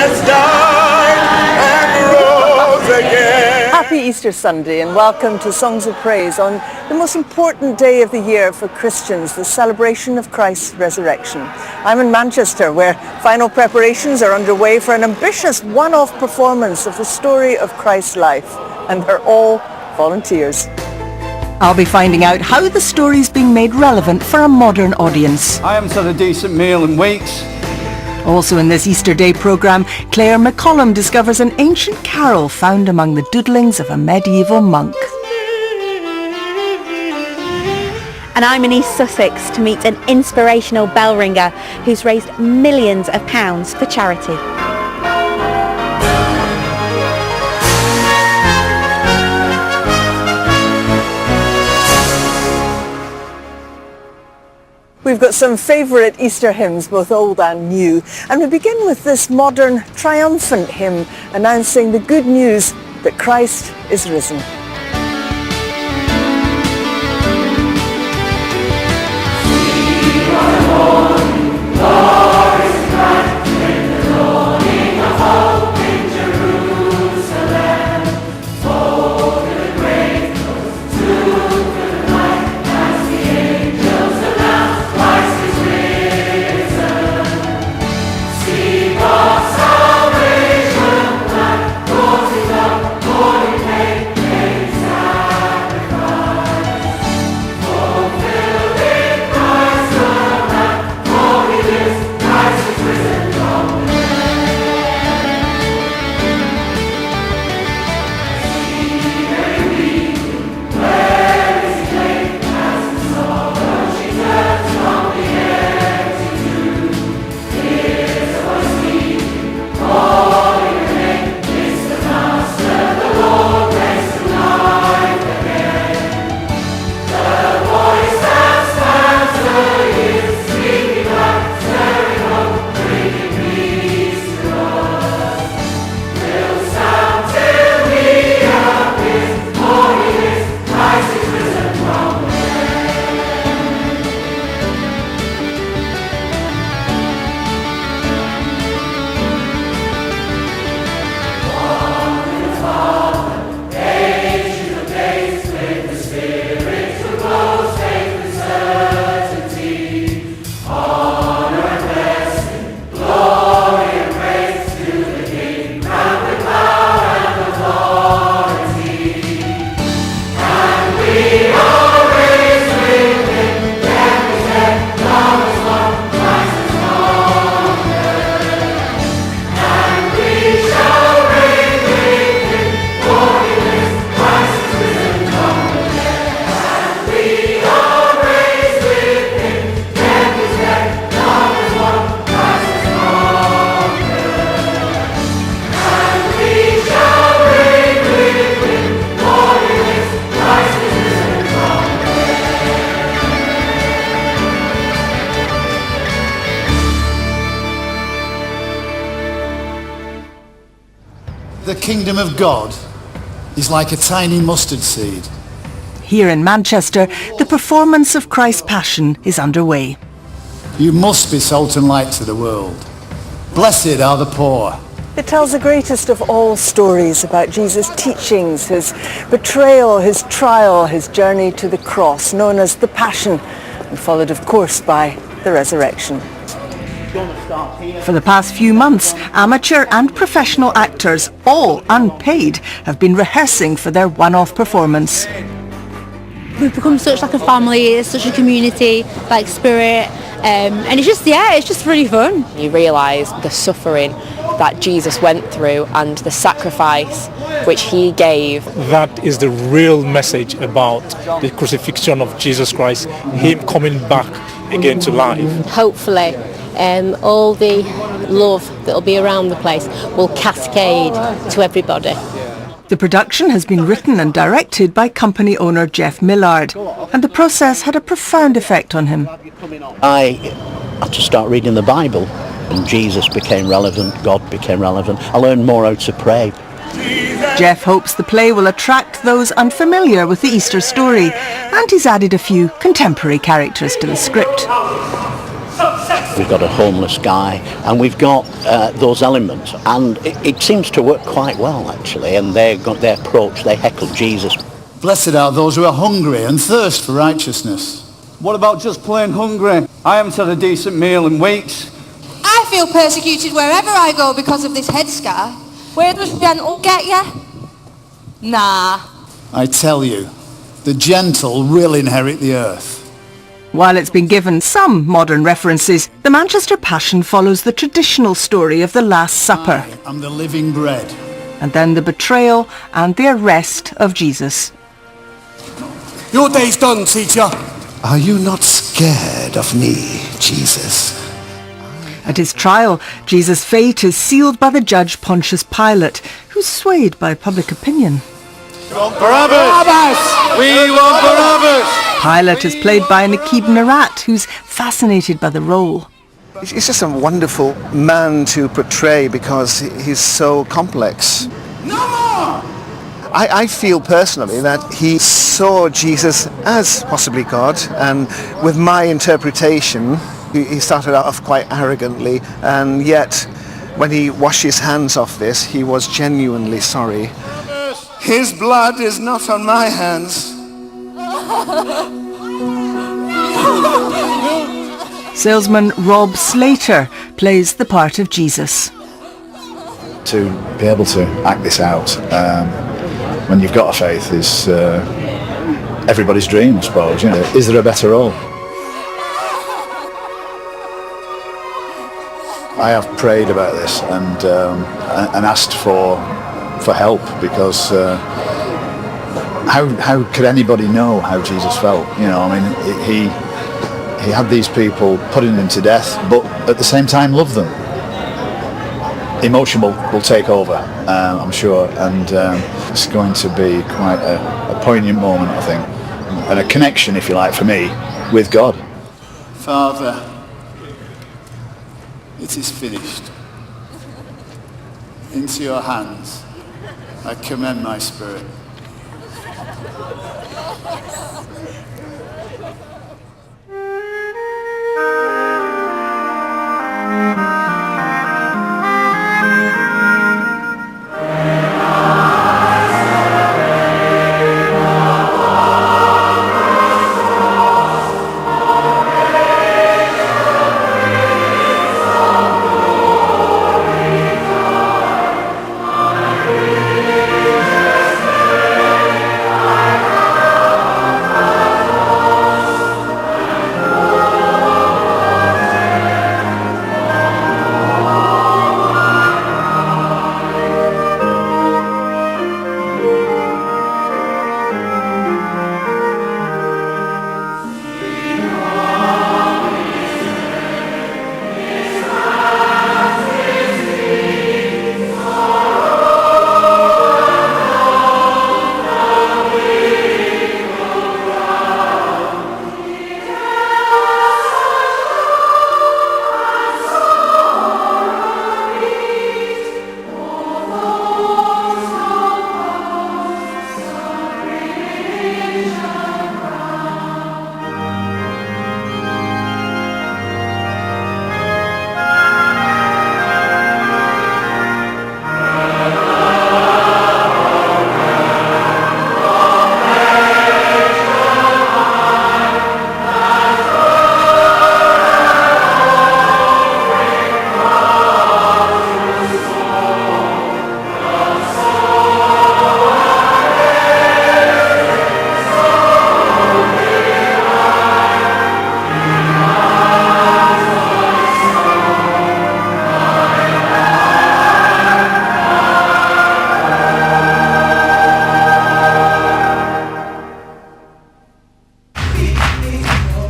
has died and rose again. Happy Easter Sunday and welcome to Songs of Praise on the most important day of the year for Christians, the celebration of Christ's resurrection. I'm in Manchester where final preparations are underway for an ambitious one-off performance of the story of Christ's life, and they're all volunteers. I'll be finding out how the story's being made relevant for a modern audience. I haven't had a decent meal in weeks. Also in this Easter Day programme, Claire McCollum discovers an ancient carol found among the doodlings of a medieval monk. And I'm in East Sussex to meet an inspirational bell ringer who's raised millions of pounds for charity. We've got some favourite Easter hymns, both old and new, and we begin with this modern, triumphant hymn announcing the good news that Christ is risen. The kingdom of God is like a tiny mustard seed. Here in Manchester, the performance of Christ's Passion is underway. You must be salt and light to the world. Blessed are the poor. It tells the greatest of all stories about Jesus' teachings, his betrayal, his trial, his journey to the cross, known as the Passion, and followed, of course, by the resurrection. For the past few months, amateur and professional actors, all unpaid, have been rehearsing for their one-off performance. We've become such like a family, it's such a community like spirit, and it's just really fun. You realise the suffering that Jesus went through and the sacrifice which he gave. That is the real message about the crucifixion of Jesus Christ, him coming back again to life. Hopefully all the love that will be around the place will cascade to everybody. The production has been written and directed by company owner Jeff Millard, and the process had a profound effect on him. I had to start reading the Bible, and Jesus became relevant, God became relevant. I learned more how to pray. Jeff hopes the play will attract those unfamiliar with the Easter story, and he's added a few contemporary characters to the script. we've got a homeless guy, and we've got those elements, and it seems to work quite well actually, and they've got their approach, they heckle Jesus. Blessed are those who are hungry and thirst for righteousness. What about just plain hungry? I haven't had a decent meal in weeks. I feel persecuted wherever I go because of this headscarf. Where does gentle get you? Nah. I tell you, the gentle will inherit the earth. While it's been given some modern references, the Manchester Passion follows the traditional story of the Last Supper. I am the living bread. And then the betrayal and the arrest of Jesus. Your day's done, teacher. Are you not scared of me, Jesus? At his trial, Jesus' fate is sealed by the judge Pontius Pilate, who's swayed by public opinion. Barabbas! We want Barabbas! Pilate is played by Nakib Narat, who's fascinated by the role. He's just a wonderful man to portray because he's so complex. No more! I feel personally that he saw Jesus as possibly God, and with my interpretation, he started off quite arrogantly, and yet when he washed his hands off this, he was genuinely sorry. His blood is not on my hands. Salesman Rob Slater plays the part of Jesus. To be able to act this out when you've got a faith is everybody's dream, I suppose. You know, is there a better role? I have prayed about this and asked for help, because how could anybody know how Jesus felt? You know, I mean, he had these people putting him to death, but at the same time loved them. Emotion will take over, I'm sure, and it's going to be quite a poignant moment, I think, and a connection, if you like, for me, with God. Father, it is finished. Into your hands I commend my spirit.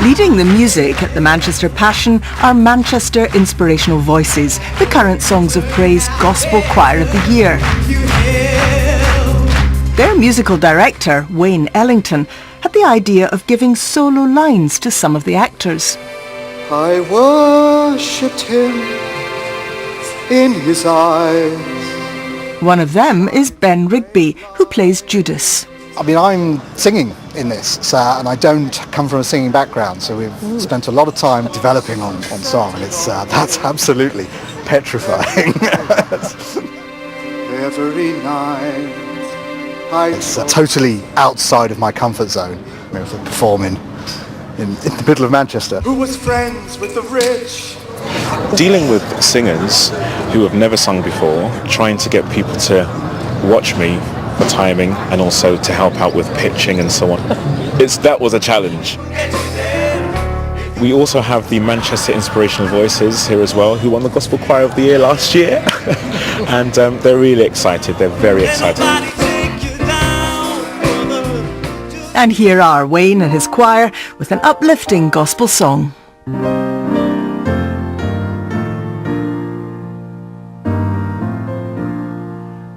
Leading the music at the Manchester Passion are Manchester Inspirational Voices, the current Songs of Praise Gospel Choir of the Year. Their musical director, Wayne Ellington, had the idea of giving solo lines to some of the actors. I worshipped him in his eyes. One of them is Ben Rigby, who plays Judas. I mean, I'm singing in this. So, and I don't come from a singing background, so we've spent a lot of time developing on song, and it's that's absolutely petrifying. Every night It's totally outside of my comfort zone. You know, performing in the middle of Manchester. who was friends with the rich. Dealing with singers who have never sung before, trying to get people to watch me for timing and also to help out with pitching and so on. That was a challenge. We also have the Manchester Inspirational Voices here as well, who won the Gospel Choir of the Year last year. And they're really excited, they're very excited. And here are Wayne and his choir with an uplifting gospel song.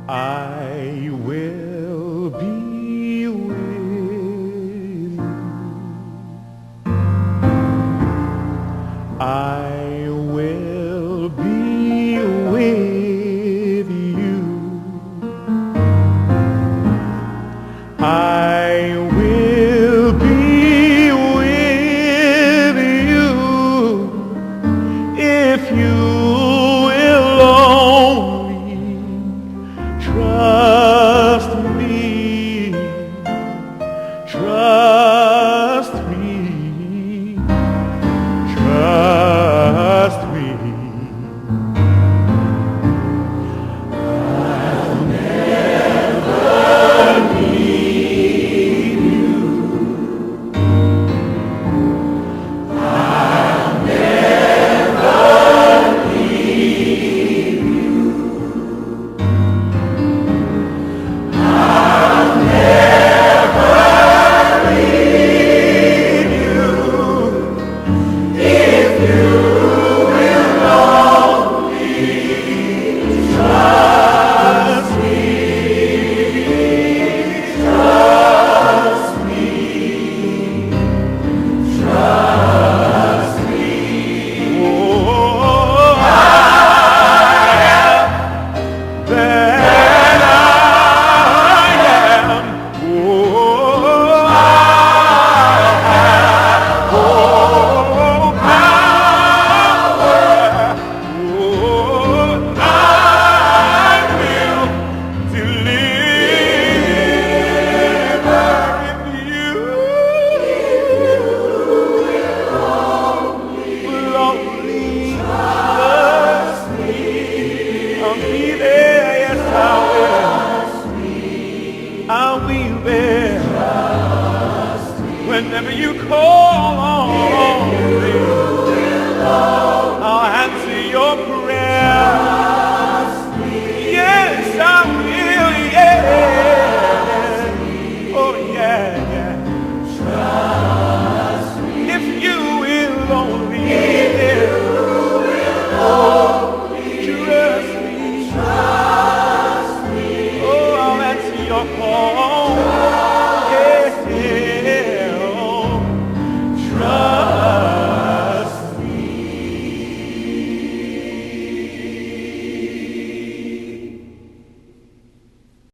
I will be with you. I will be with you. I will be with you if you will only trust me, trust me, trust me. I'll never leave you. I'll never leave you. I'll never leave you if you will only trust me, trust me, trust me. Oh, I am that I am. Oh, I have all power. Oh, I will deliver if you will only trust me. I'll be there, yes I will. I'll be there whenever you call on.